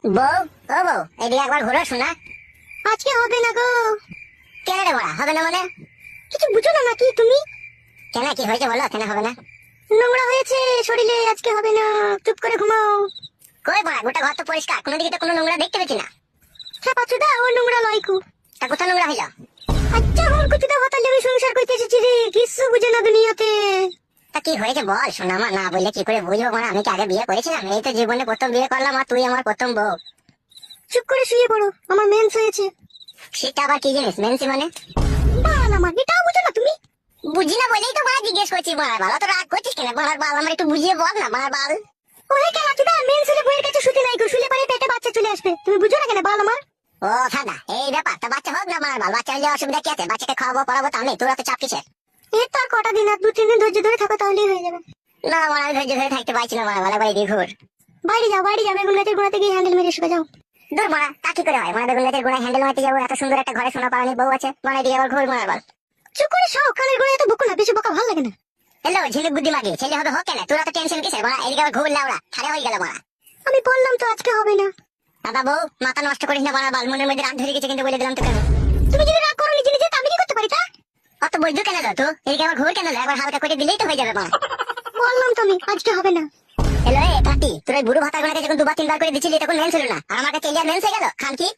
বউ, ও বউ, এদিকে একবার ঘুরো শোনা। আজকে হবে না গো। কেন রে বড়া, হবে না মানে? কিছু বুঝো না নাকি তুমি? কেন, কি হয়েছে বলো, কেন হবে না? নোংরা হয়েছে শরীরে, আজকে হবে না। চুপ করে ঘুমাও। কই বড়া, গোটা ঘর তো পরিষ্কার, কোনো দিকে তো কোনো নোংরা দেখতে পেছি না। হ্যাঁ পাচুদা, ও নোংরা লয়কু। তা কোথাও নোংরা হইলো? আচ্ছা হল কুচুদা হতালে আমি সংসার করতে এসেছি রে, কিছু বুঝে না দুনিয়াতে। তা কি হয়েছে বল শোনা, আমার না বললে কি করে বুঝবো? মানে আমি কি আগে বিয়ে করেছিলাম? এই তো জীবনে প্রথম বিয়ে করলাম, আর তুই আমার প্রথম বউ। চুপ করে শুয়ে পড়ো, আমার মেন্স হয়েছে। সেটা আবার কি জিনিস, মেনসি মানে? বাল আমার, এটাও বুঝো না তুমি? বুঝি না বলেই তো বড়া জিজ্ঞেস করছি। বড়ার বাল, তো রাগ করছিস কেন? বড়ার বাল আমার একটু বুঝিয়ে বল না, বড়ার বাল। ওহে কালাচুদা, মেন্স হলে বইয়ের কাছে শুতে নাই গো, শুলে পরে পেটে বাচ্চা চলে আসবে। তুমি বুঝো না কেন বাল আমার? ও দাদা, এই ব্যাপার। তা বাচ্চা হোক না বড়ার বাল, বাচ্চা হলে অসুবিধা কি আছে? বাচ্চাকে খাওয়াবো পড়াবো, তো আমি, তোরা তো চাপ কিসের? এর তো আর কটা দিন, আর 2-3 দিন ধৈর্য ধরে থাকো, তাহলেই হয়ে যাবে। না বড়া, আমি ধৈর্য ধরে থাকতে পারছি না বড়া, বলা বলে দিয়ে ঘুর। বাইরে যাও, বাইরে যাও, বেগুন গাছের গোড়াতে গিয়ে হ্যান্ডেল মেরে শুকে যাও। দূর বড়া, তা কি করে হয়? মানে বেগুন গাছের গোড়ায় হ্যান্ডেল মারতে যাবো? এত সুন্দর একটা ঘরে সোনা পাড়ানি বউ আছে, মানে দিয়ে আবার ঘুর বড়ার বাল। চুপ করে শাও, কানের গোড়ায় এত বকো না, বেশি বকা ভালো লাগে না। হ্যালো ঝিলিক বুদ্ধি মাগি, ছেলে হবে হোক কেন, তোরা তো টেনশন কিসের বড়া? এদিকে আবার ঘুর লাউড়া ছাড়ে হয়ে গেল বড়া। আমি বললাম তো আজকে হবে না। দাদা বউ, মাথা নষ্ট করিস না বড়ার বাল, মনের মধ্যে রাগ ধরে গেছে কিন্তু, বলে দিলাম তো কেন। তুমি যদি রাগ করো নিজে নিজে, তা আমি কি করতে পারি তা? অত বৈধ কেন লো তো? এদিকে আবার ঘুর কেন লো? একবার হালকা করে দিলেই তো হয়ে যাবে বড়া। বললাম তো আমি আজকে হবে না। হ্যালো এ কাটি, তোর ওই বুড়ো ভাতা গোড়াকে যখন 2-3 বার করে দিচ্ছিলি তখন মেন ছিল না, আর আমার কাছে এলিয়া মেন্স হয়ে গেল খান কি?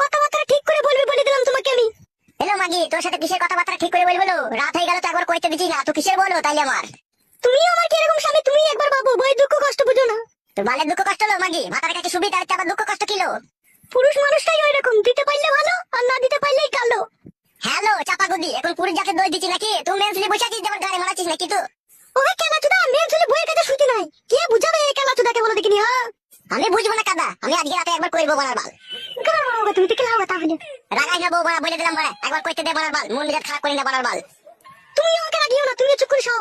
কথাবার্তা ঠিক করে বলবি বলে দিলাম তোমাকে আমি। হ্যালো মাগি, তোর সাথে কিসের কথাবার্তা ঠিক করে বলবো? রাত হয়ে গেল তো একবার কইতে দিচ্ছি না, তো কিসের বলো তাইলে আমার? তুমি আমার কি এরকম স্বামী? তুমি একবার ভাবো, বই দুঃখ কষ্ট বুঝো না। তোর বালের দুঃখ কষ্ট লো মাগি, ভাতার কাছে সুবিধা, আর আবার দুঃখ কষ্ট কিলো? পুরুষ মানুষটাই ওই রকম, দিতে পারলে ভালো, আর না দিতে পারলেই কালো। হ্যালো চাপা গুদি, এখন পুরুষ জাতের দই দিচ্ছি নাকি? তুই মেন্সলি বসে আছিস, যেমন গাড়ি মারাচ্ছিস নাকি তুই? ওহে কেলাচুদা, মেয়ে ছেলে বইয়ের কাছে শুতে নাই, কে বুঝাবে এই কেলাচুদাকে বলো দেখিনি? হ্যাঁ আমি বুঝবো না কাদা, আমি আজকে রাতে একবার কইবো বলার বাল। কেন বলো, তুমি থেকে লাও তাহলে। রাগাই না বউ বড়া, বলে দিলাম বড়া, একবার কইতে দে বলার বাল, মন মেজাজ খারাপ করি না বলার বাল। তুমি আমাকে রাগিও না, তুমি চুপ করে শাও।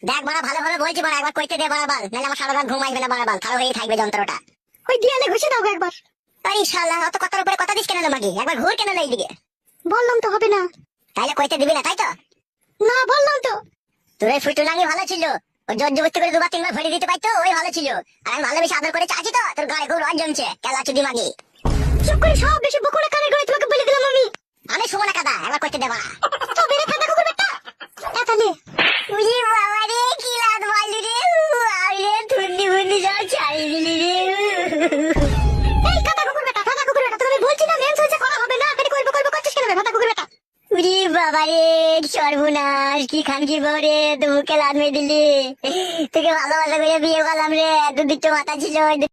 দেখ বড়া, ভালোভাবে বলছি বড়া, একবার কইতে দে বলার বাল, নাহলে আমার সারা রাত ঘুম আসবে না বলার বাল, খারাপ হয়েই থাকবে যন্ত্রটা। ওই দিয়ালে ঘষে দাও গো একবার। আরে শালা, অত কথার উপরে কথা দিস কেন লো মাগি? একবার ঘুর কেন লো এইদিকে? বললাম তো হবে না। তাইলে কইতে দিবি না তাই তো? না বললাম তো। তোর এই ফুটুনাঙ্গি ভালো ছিল, ও জোর জবরদস্তি করে 2-3 বার ভরে দিতে পারতো, ওই ভালো ছিল। আর আমি ভালোবেসে আদর করে চাচ্ছি তো, তোর গায়ে খুব রস জমছে, কেলা চুদি মাগি। চুপ করে সব, বেশি বকো না, কানে করে তোমাকে বলে দিলাম আমি। আমি শুবো না কাদা, একবার কইতে দেবা। তো বেরে ফাঁকা কুকুর বেটা। তাহলে উজি বাবা রে, কি রাত মারলি রে, আরে ঠুন্ডি মুন্ডি সব ছাড়ি দিলি রে। এই কাটা কুকুর বেটা, ফাঁকা কুকুর বেটা, তোকে বলছি না মেন্স হয়েছে, করা হবে না, খালি করবো করবো করছিস কেন রে ফাঁকা কুকুর বেটা? উজি বাবা রে, সর্বনাশ, কি খান কি বউ রে, তো মুখে লাদ মেরে দিলি। তোকে ভালোবাসা করে বিয়ে করলাম রে, 2 দিকটা মাথা ছিল।